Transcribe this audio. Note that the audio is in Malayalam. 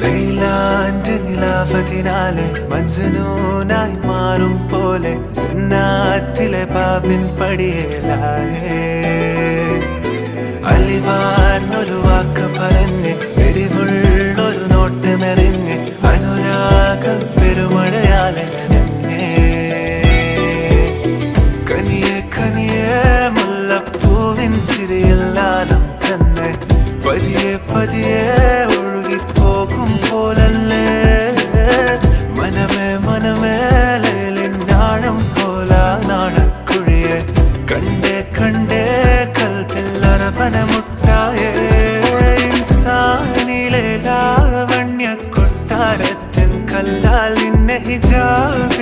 ലൈലാന്റെ നിലാവതിനാലെ മജ്നൂനായി മാറും പോലെ ജന്നാത്തിലെ ബാബിൻ പടിയേലായേ അലിവാർന്നൊരു വാക്ക് പറഞ്ഞ് എരിവുള്ളൊരു നോട്ടമെറിഞ്ഞ് അനുരാഗ പെരുമഴയാലെ നനഞ്ഞേ കനിയെ കനിയെ മുല്ലപ്പൂവിൻ ചിരിയില്ലാലം തന്നെ പതിയെ പതിയെ ഒഴുകിപ്പോകും പോലല്ലേ മനമേ മനമേ ലേലിനാഴം പോലാനാണ് കുഴിയെ കണ്ടേ കണ്ടേ കൽപ്പില്ലറപനമുട്ടായേ ഇൻസാനിലെ ലാവണ്യ കൊട്ടാരത്തിൻ കല്ലാൽ നിന്നെ ഹിജാബ്